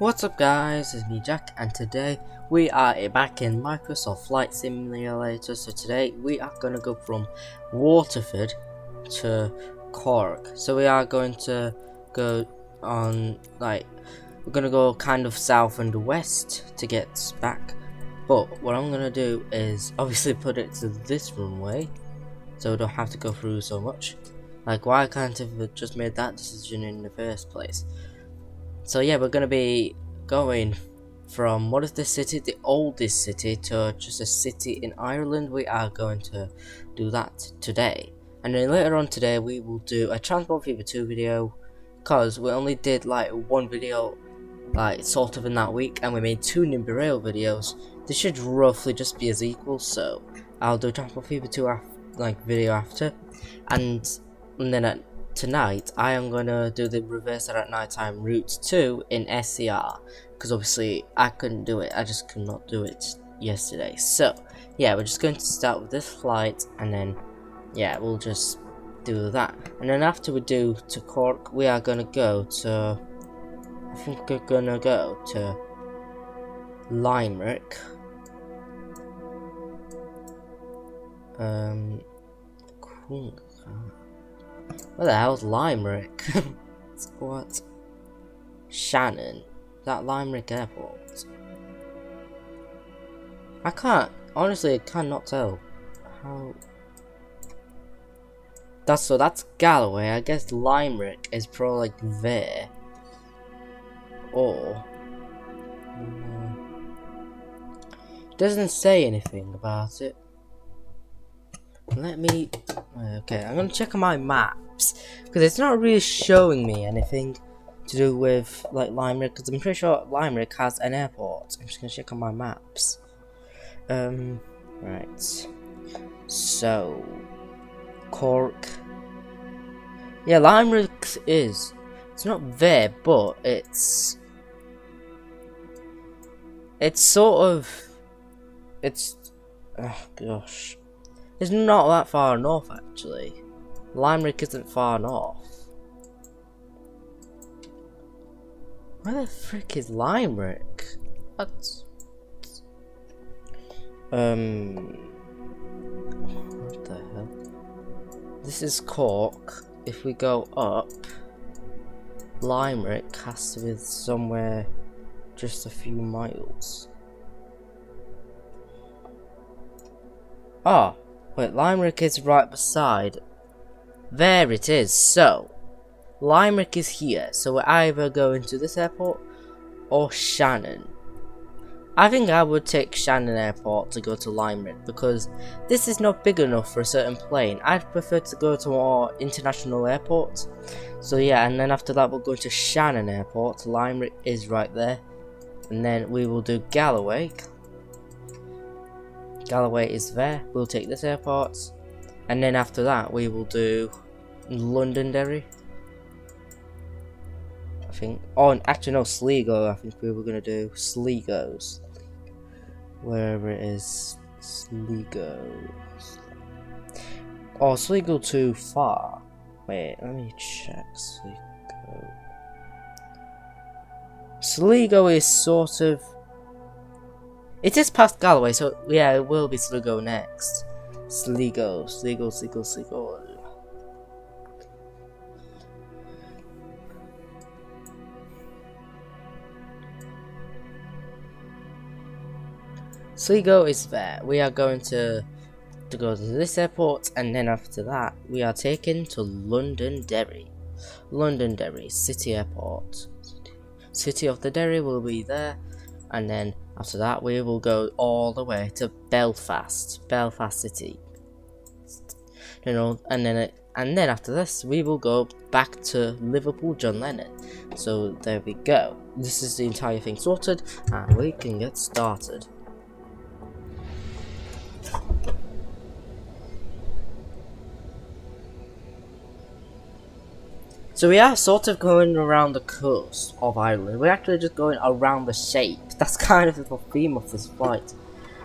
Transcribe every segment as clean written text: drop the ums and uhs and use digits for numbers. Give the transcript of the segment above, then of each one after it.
What's up guys, it's me Jack, and today we are back in Microsoft Flight Simulator. So today we are going to go from Waterford to Cork. So we are going to go on, we're going to go kind of south and west to get back. But what I'm going to do is obviously put it to this runway, so we don't have to go through so much. Like, why can't I have just made that decision in the first place? So yeah, we're gonna be going from what is this city, the oldest city, to just a city in Ireland. We are going to do that today, and then later on today we will do a Transport Fever 2 video, because we only did like one video sort of in that week, and we made two Nimby Rail videos. This should roughly just be as equal, so I'll do Transport Fever 2 video after, and then tonight I am gonna do the reverse at nighttime route 2 in SCR, because obviously I couldn't do it, I just could not do it yesterday. So yeah, we're just going to start with this flight, and then yeah, we'll just do that, and then after we do to Cork, we are gonna go to, I think we're gonna go to Limerick. Cool. Where the hell's Limerick? What? Shannon? Is that Limerick Airport? I can't, honestly, I cannot tell. How? That's Galloway. I guess Limerick is probably like there. Or doesn't say anything about it. Let me, okay, I'm gonna check on my maps, because it's not really showing me anything to do with like Limerick, because I'm pretty sure Limerick has an airport. I'm just gonna check on my maps. Right, so Cork, yeah, Limerick it's not there, but it's sort of, oh gosh, it's not that far north actually. Limerick isn't far north. Where the frick is Limerick? What the hell? This is Cork. If we go up, Limerick has to be somewhere just a few miles. Ah, wait, Limerick is right beside. There it is. So Limerick is here, so we're either going to this airport or Shannon. I think I would take Shannon Airport to go to Limerick, because this is not big enough for a certain plane. I'd prefer to go to more international airports. So yeah, and then after that we'll go to Shannon Airport. Limerick is right there, and then we will do Galloway. Galloway is there. We'll take this airport, and then after that we will do Londonderry, I think. Oh, actually no, Sligo. I think we were gonna do Sligo, wherever it is. Sligo. Oh, Sligo too far. Wait, let me check. Sligo. Sligo is sort of, it is past Galloway, so yeah, it will be Sligo next. Sligo. Sligo is there. We are going to go to this airport, and then after that we are taken to Londonderry. Londonderry City Airport. City of the Derry will be there, and then after that we will go all the way to Belfast City. You know, and then after this we will go back to Liverpool John Lennon. So there we go. This is the entire thing sorted, and we can get started. So we are sort of going around the coast of Ireland. We're actually just going around the shape. That's kind of the theme of this flight.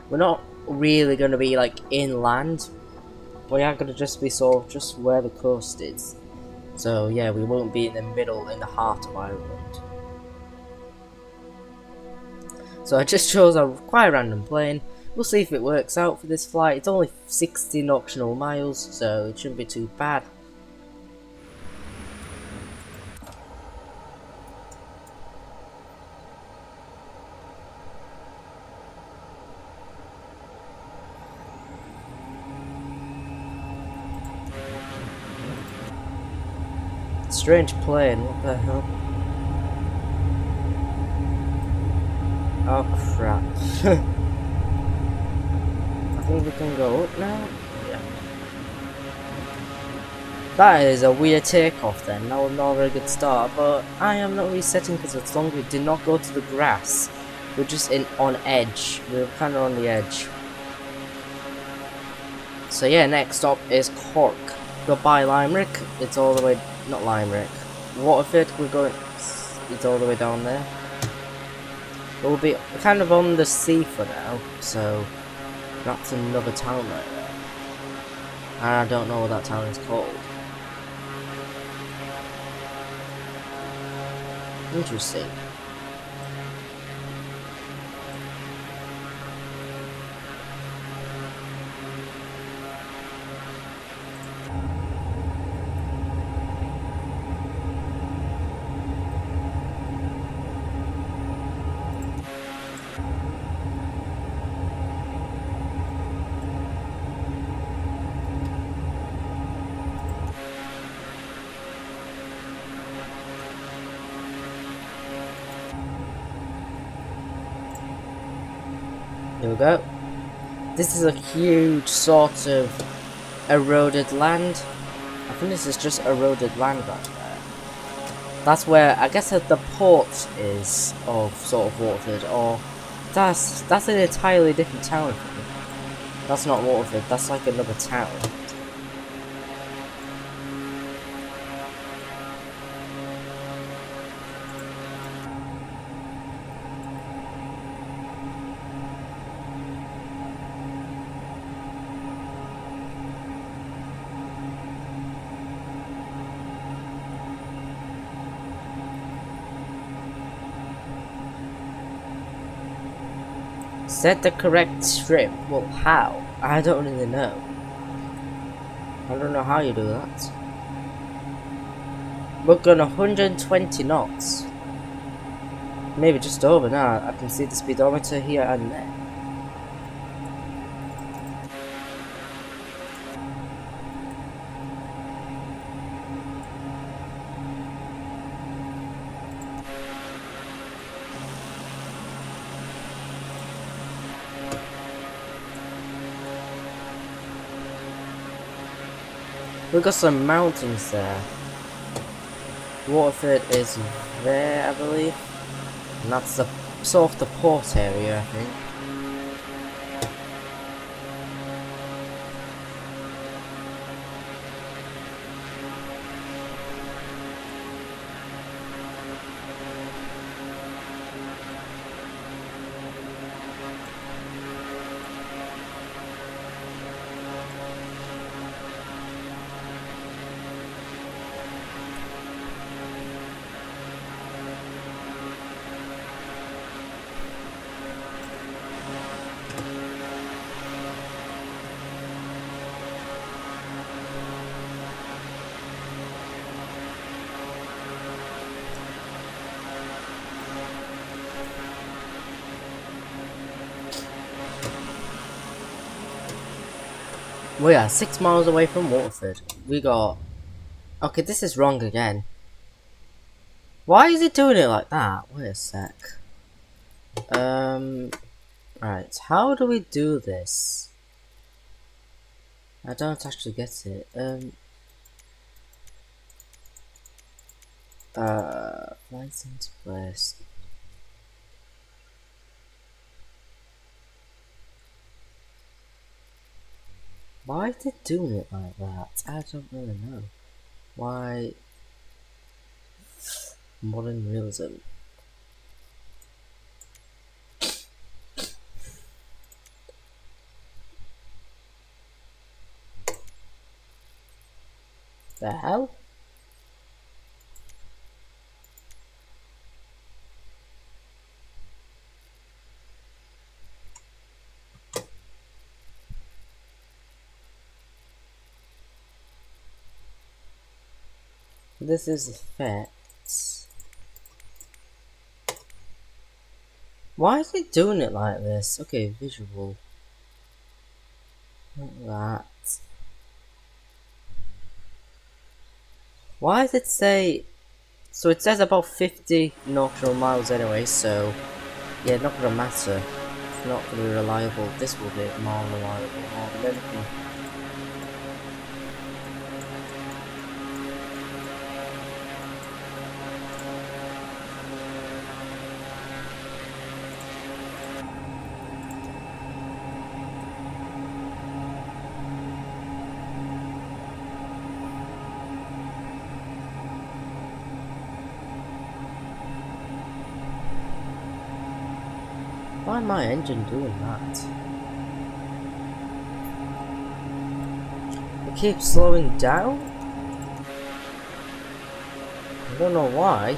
We're not really going to be like inland. We are going to just be sort of just where the coast is. So yeah, we won't be in the middle, in the heart of Ireland. So I just chose a quite random plane. We'll see if it works out for this flight. It's only 16 optional miles, so it shouldn't be too bad. Strange plane, what the hell? Oh crap. I think we can go up now? Yeah. That is a weird takeoff then, that was not a very good start, but I am not resetting because as long as we did not go to the grass, we're just on edge, we're kind of on the edge. So yeah, next stop is Cork. Goodbye Limerick, it's all the way, not Limerick, Waterford, we're going, it's all the way down there. We'll be kind of on the sea for now, so that's another town right there. And I don't know what that town is called. Interesting. Here we go. This is a huge sort of eroded land. I think this is just eroded land right there. That's where I guess the port is of sort of Waterford, or that's an entirely different town. That's not Waterford, that's like another town. Set the correct strip. Well, how? I don't really know. I don't know how you do that. We're going 120 knots. Maybe just over now. I can see the speedometer here and there. We've got some mountains there. Waterford is there, I believe. And that's the sort of the port area, I think. We are 6 miles away from Waterford. We got... Okay, this is wrong again. Why is it doing it like that? Wait a sec. Right, how do we do this? I don't actually get it. Flights into place. Why is it doing it like that? I don't really know. Why? Modern realism. The hell? this is effects. Why is it doing it like this? Okay, visual. Like that. Why does it say? So it says about 50 nautical miles anyway, so yeah, not gonna matter. It's not gonna be reliable. This will be more reliable, more than anything. Why my engine doing that? It keeps slowing down? I don't know why.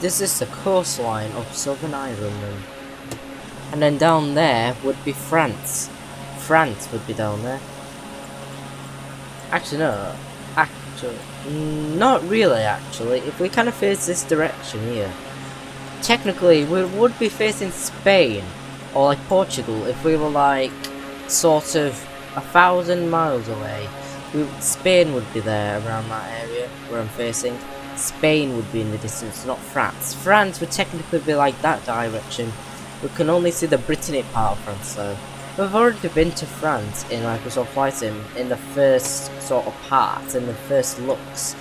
This is the coastline of Southern Ireland. And then down there would be France. France would be down there. Actually, no. Actually, not really, actually. If we kind of face this direction here, technically, we would be facing Spain. Or like Portugal, if we were like, sort of 1,000 miles away. Spain would be there around that area where I'm facing. Spain would be in the distance, not France. France would technically be like that direction. We can only see the Brittany part of France though. We've already been to France in Microsoft Flight Sim in the first sort of part, in the first looks.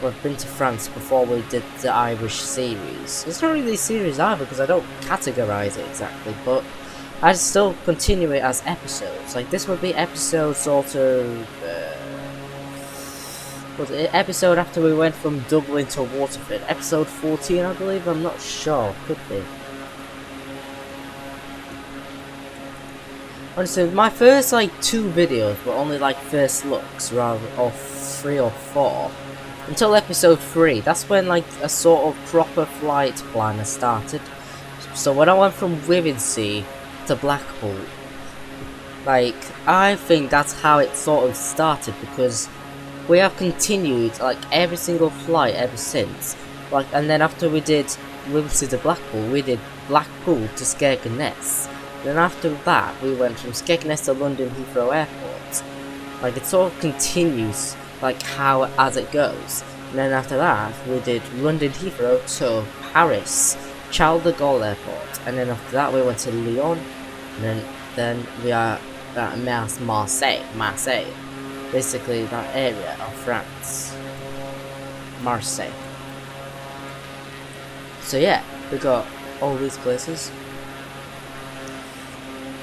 We've been to France before we did the Irish series. It's not really a series either because I don't categorise it exactly, but I'd still continue it as episodes. Like this would be episode sort of... was it episode after we went from Dublin to Waterford? Episode 14 I believe, I'm not sure, could be. Honestly, my first like 2 videos were only like first looks rather, or 3 or 4. Until episode 3, that's when like a sort of proper flight planner started. So when I went from Wivensea to Blackpool, like I think that's how it sort of started because we have continued like every single flight ever since. Like, and then after we did Wivensea to Blackpool, we did Blackpool to Skegness. Then after that, we went from Skegness to London Heathrow Airport. Like it sort of continues like how as it goes. And then after that, we did London Heathrow to Paris, Charles de Gaulle Airport. And then after that, we went to Lyon. And then we are at Marseille. Basically that area of France. Marseille. So yeah, we got all these places.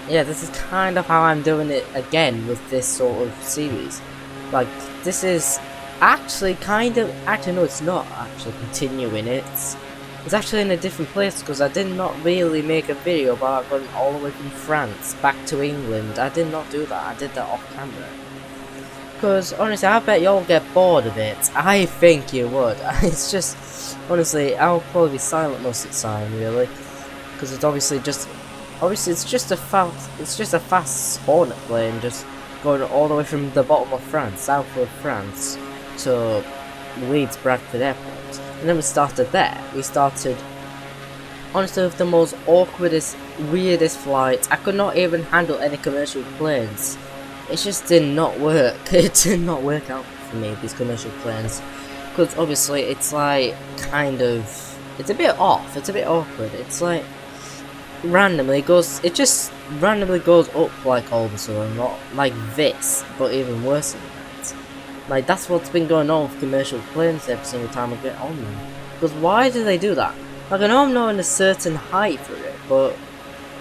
Yeah, this is kind of how I'm doing it again with this sort of series. Like, this is actually actually no, it's not actually continuing it. It's actually in a different place because I did not really make a video about going all the way from France back to England. I did not do that, I did that off camera. Because honestly, I bet you'll get bored of it. I think you would. It's just, honestly, I'll probably be silent most of the time, really. Because it's obviously it's just a fast Hornet plane, just going all the way from the bottom of France, south of France, to Leeds Bradford Airport. And then we started there. We started, honestly, with the most awkwardest, weirdest flights. I could not even handle any commercial planes. It just did not work. It did not work out for me, these commercial planes. Because obviously it's like, it's a bit off, it's a bit awkward. It's like, it just randomly goes up like all of a sudden, not like this, but even worse than that. Like, that's what's been going on with commercial planes every single time I get on them. Because why do they do that? Like, I know I'm not in a certain height for it, but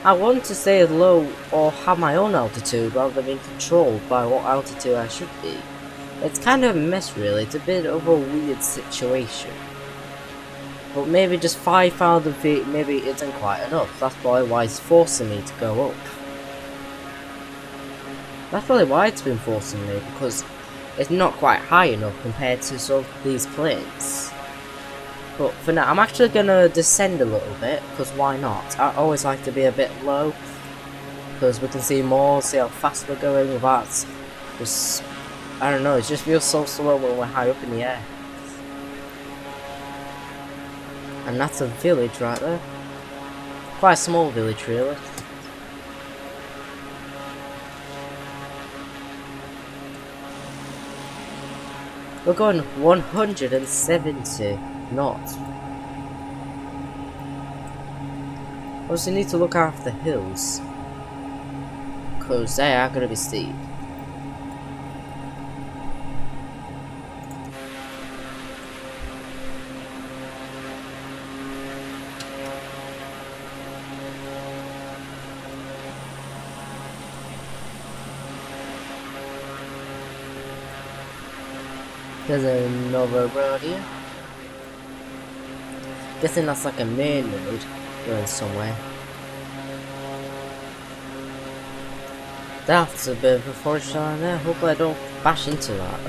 I want to stay as low or have my own altitude rather than being controlled by what altitude I should be. It's kind of a mess, really. It's a bit of a weird situation. But maybe just 5,000 feet maybe isn't quite enough. That's probably why it's forcing me to go up. That's probably why it's been forcing me, because it's not quite high enough compared to some of these planes. But for now, I'm actually gonna descend a little bit, because why not? I always like to be a bit low, because we can see more, see how fast we're going without just, I don't know, it just feels so slow when we're high up in the air. And that's a village right there. Quite a small village, really. We're going 170 knots. Also need to look after the hills, because they are going to be steep. There's another road here. Guessing that's like a main road going somewhere. That's a bit of a forest line there. Hopefully I don't bash into that.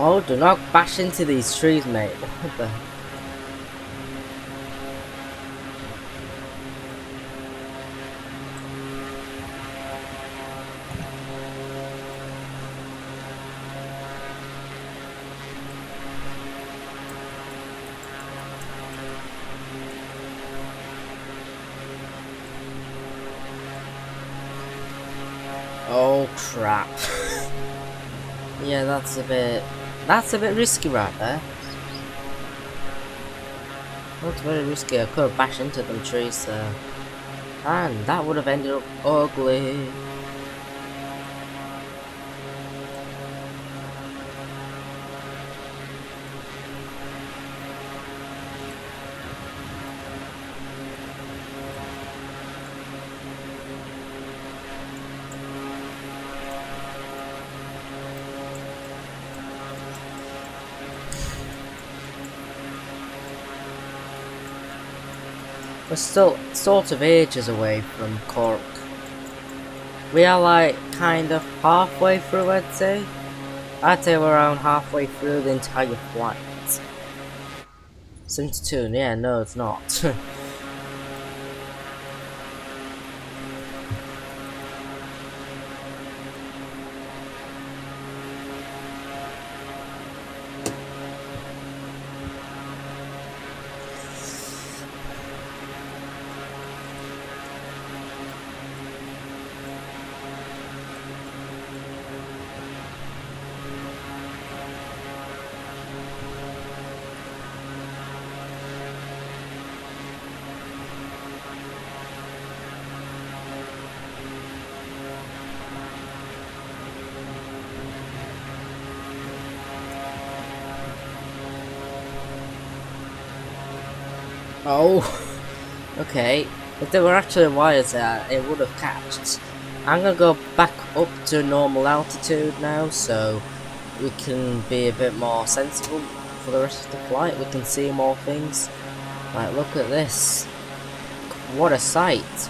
Oh, do not bash into these trees, mate. What the? Oh crap. Yeah, that's a bit risky right there. That's very risky. I could have bashed into them trees there. And that would have ended up ugly. We're still sort of ages away from Cork. We are like kind of halfway through, I'd say. I'd say we're around halfway through the entire flight. 72, yeah, no it's not. Oh, okay. If there were actually wires there, it would have catched. I'm gonna go back up to normal altitude now, so we can be a bit more sensible for the rest of the flight. We can see more things. Like, look at this. What a sight.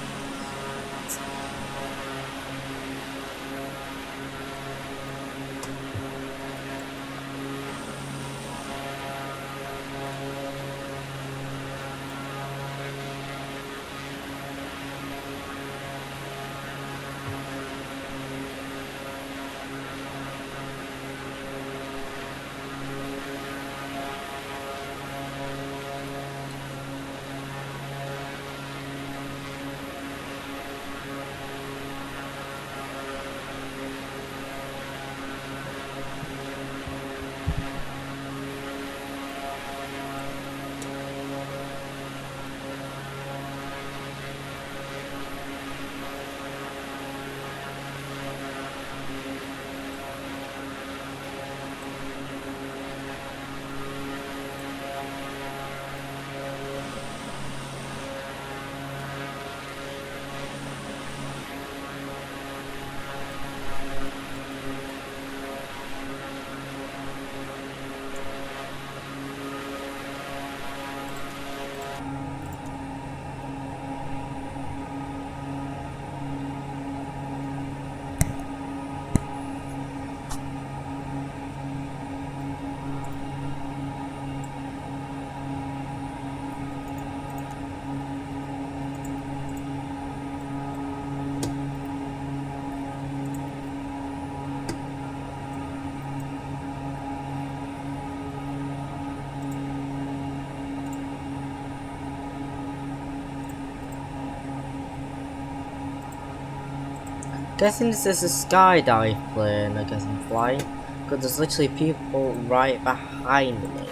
Guessing this is a skydive plane, I guess I'm flying. Because there's literally people right behind me.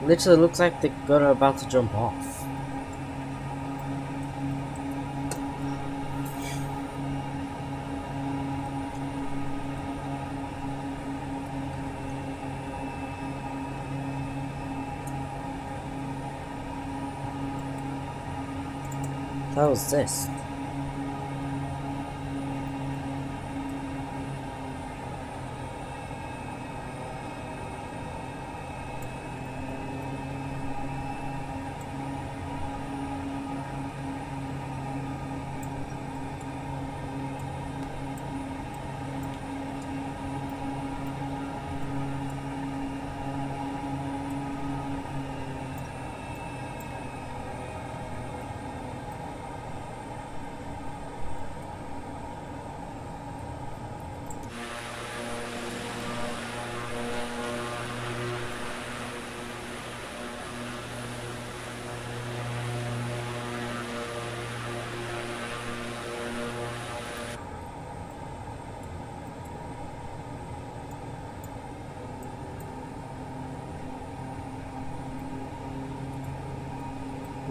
Literally looks like they're about to jump off. How was this?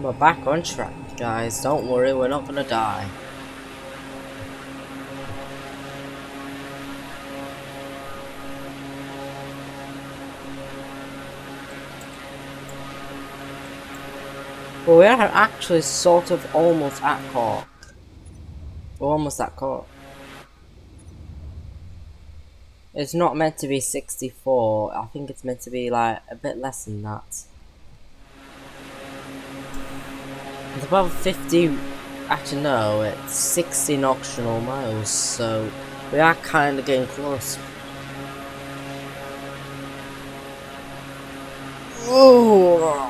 We're back on track, guys. Don't worry, we're not gonna die. But we are actually sort of almost at Cork. We're almost at Cork. It's not meant to be 64. I think it's meant to be like a bit less than that. It's about 50. Actually, no, it's 60 notional miles. So we are kind of getting close. Oh.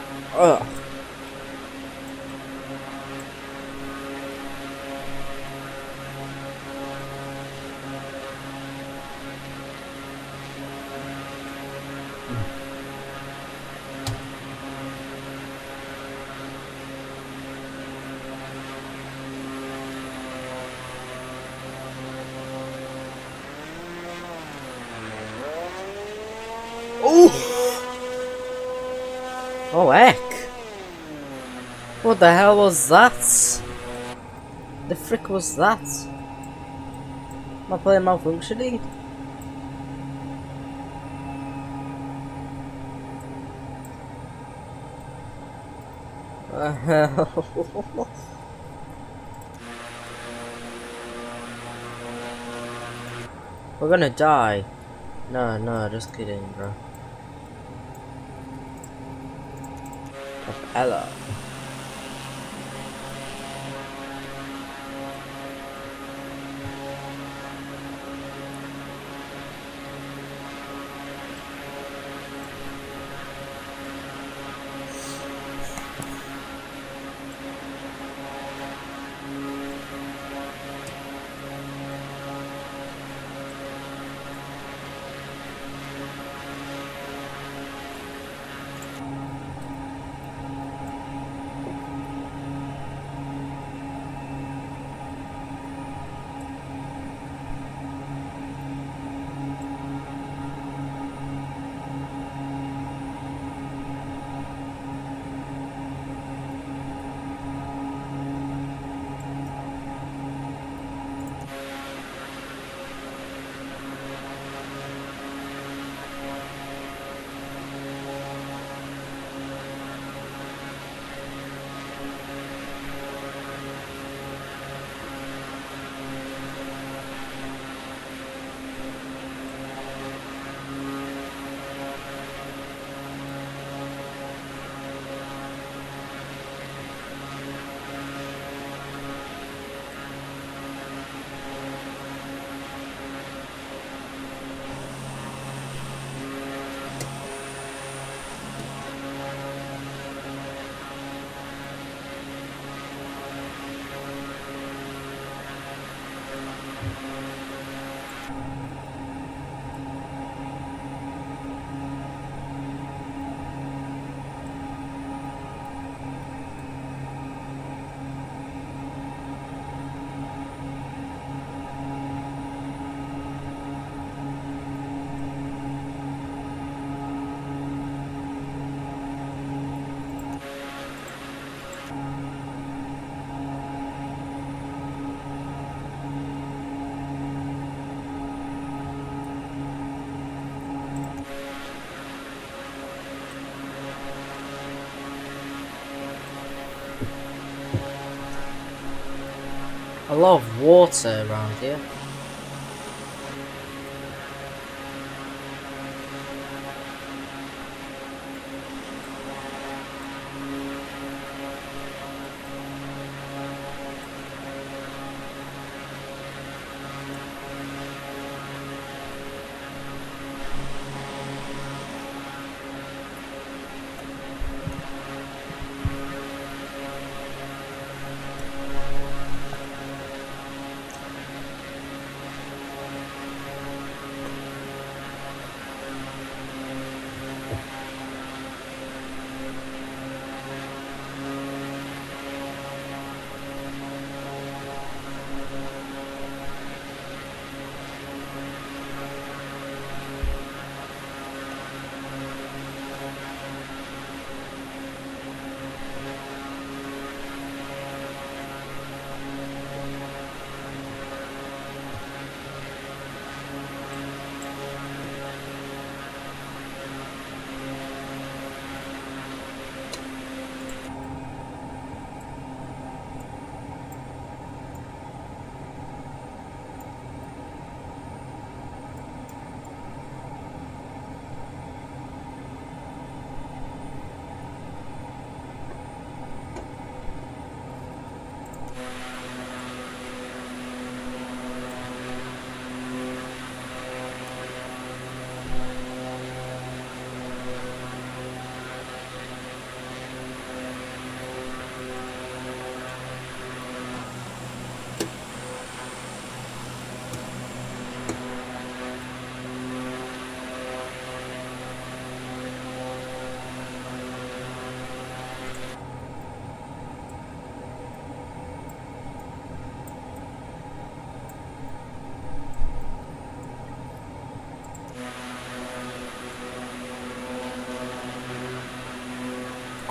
Oh heck! What the hell was that? The frick was that? My plane malfunctioning? We're gonna die. No, no, just kidding, bro. Ep11. A lot of water around here.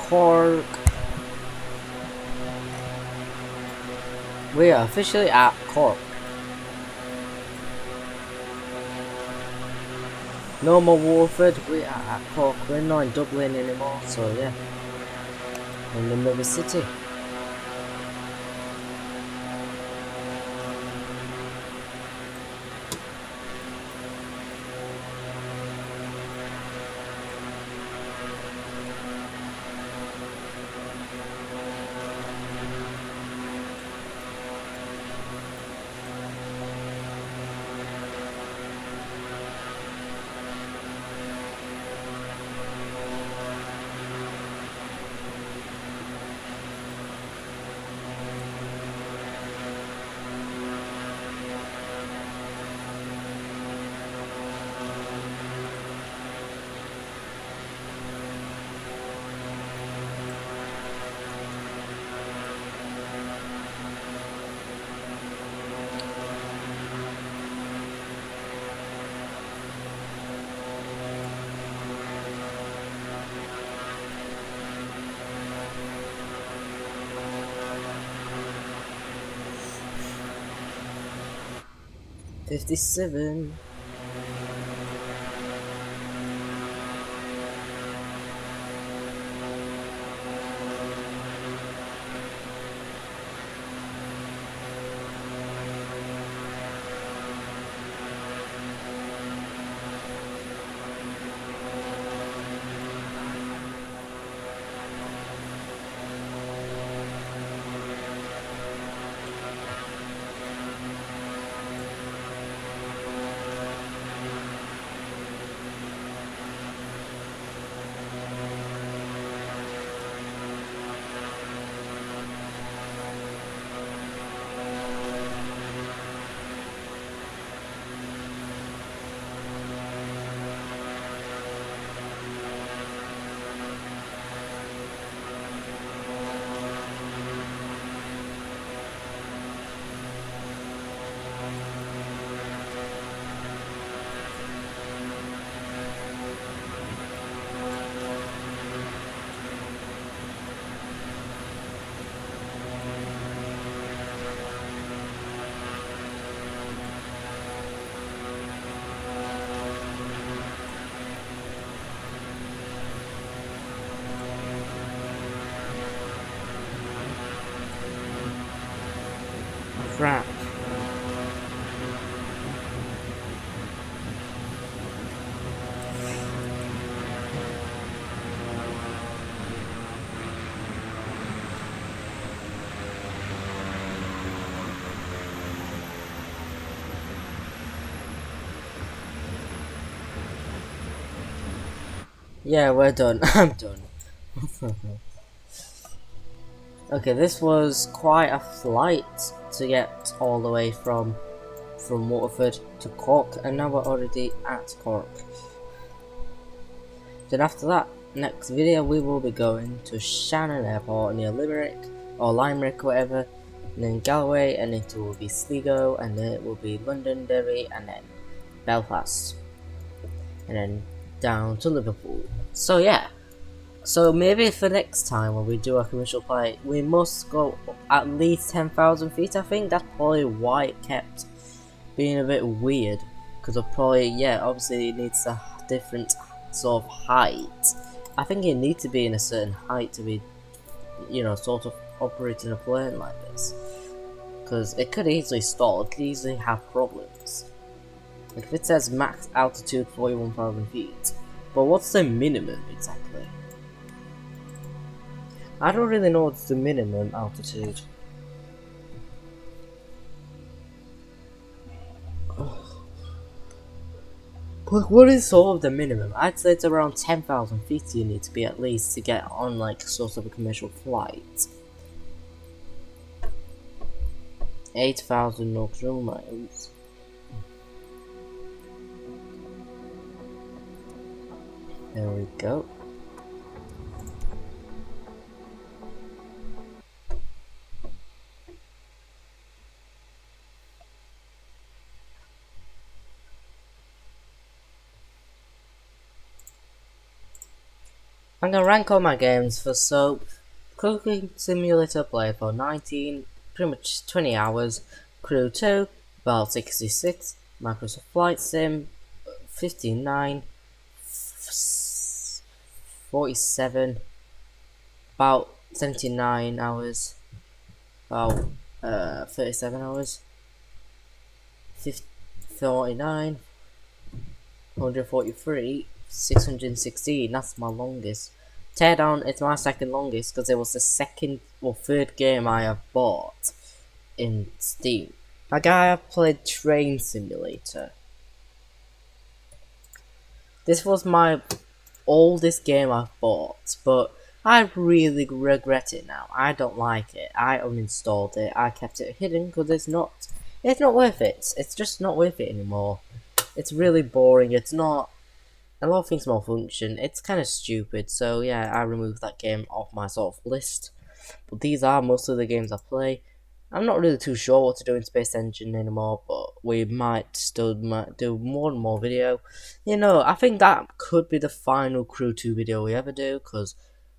Cork. We are officially at Cork. No more Waterford, we are at Cork. We're not in Dublin anymore, so yeah. in another city. $57. Crap. Yeah, we're done. I'm done. Okay, this was quite a flight to get all the way from Waterford to Cork, and now we're already at Cork. Then after that, next video we will be going to Shannon Airport near Limerick, or Limerick, whatever, and then Galway, and it will be Sligo, and then it will be Londonderry, and then Belfast, and then down to Liverpool. So yeah, so maybe for next time when we do a commercial flight, we must go at least 10,000 feet. I think that's probably why it kept being a bit weird, because of probably, yeah, obviously it needs a different sort of height. I think it needs to be in a certain height to be, you know, sort of operating a plane like this, because it could easily stall, it could easily have problems. Like if it says max altitude 41,000 feet, but what's the minimum exactly? I don't really know what's the minimum altitude. But what is sort of the minimum? I'd say it's around 10,000 feet you need to be at least to get on like sort of a commercial flight. 8,000 nautical miles. There we go. I'm gonna rank all my games for Cooking Simulator play for 19, pretty much 20 hours, Crew 2, about 66, Microsoft Flight Sim, 59, 47, about 79 hours, about 37 hours, 49, 143, 616. That's my longest. Teardown is my second longest because it was the second or third game I have bought in Steam. Like I have played Train Simulator. This was my oldest game I've bought, but I really regret it now. I don't like it. I uninstalled it. I kept it hidden because it's not worth it. It's just not worth it anymore. It's really boring. It's not. A lot of things malfunction. It's kind of stupid. So yeah, I removed that game off my sort of list. But these are mostly the games I play. I'm not really too sure what to do in Space Engine anymore, but we might do more and more video. You know, I think that could be the final Crew 2 video we ever do, because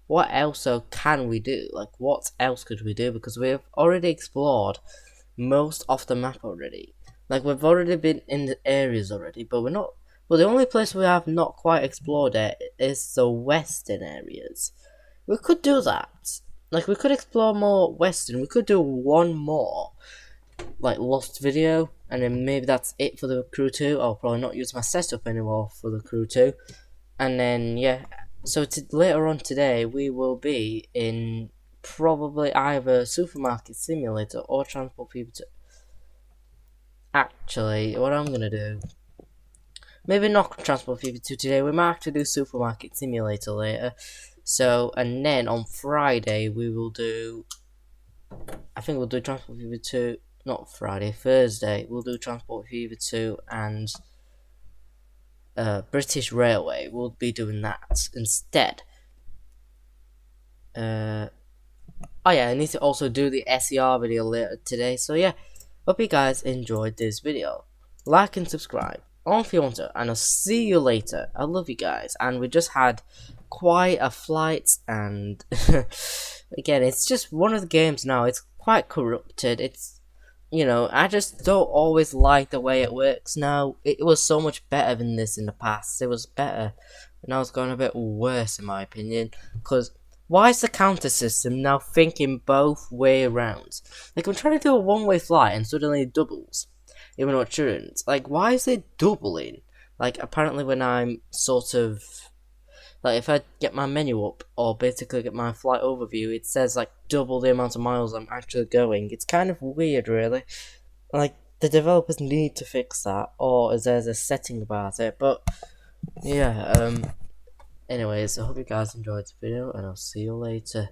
what else can we do? Like, what else could we do? Because we've already explored most of the map already. Like, we've already been in the areas already, but we're not. Well, the only place we have not quite explored it is the western areas. We could do that. Like, we could explore more western. We could do one more, like, lost video, and then maybe that's it for the Crew 2. I'll probably not use my setup anymore for the Crew 2. And then, yeah. So, later on today, we will be in probably either Supermarket Simulator or Transport People to... Actually, what I'm gonna do... Maybe not Transport People 2 today. We might have to do Supermarket Simulator later. So, and then on Friday we will do, I think we'll do Transport Fever 2, not Friday, Thursday, we'll do Transport Fever 2 and British Railway. We'll be doing that instead. Oh yeah, I need to also do the SER video later today, so yeah, hope you guys enjoyed this video. Like and subscribe if you want to, and I'll see you later. I love you guys, and we just had quite a flight, and again, it's just one of the games now. It's quite corrupted. It's, you know, I just don't always like the way it works now. It was so much better than this in the past. It was better, and now it's going a bit worse in my opinion. Because why is the counter system now thinking both way around? Like, I'm trying to do a one-way flight and suddenly it doubles, even though it shouldn't. Like, why is it doubling? Like, apparently when I'm sort of, like, if I get my menu up, or basically get my flight overview, it says, like, double the amount of miles I'm actually going. It's kind of weird, really. Like, the developers need to fix that, or is there's a setting about it, but, yeah, anyways, I hope you guys enjoyed the video, and I'll see you later.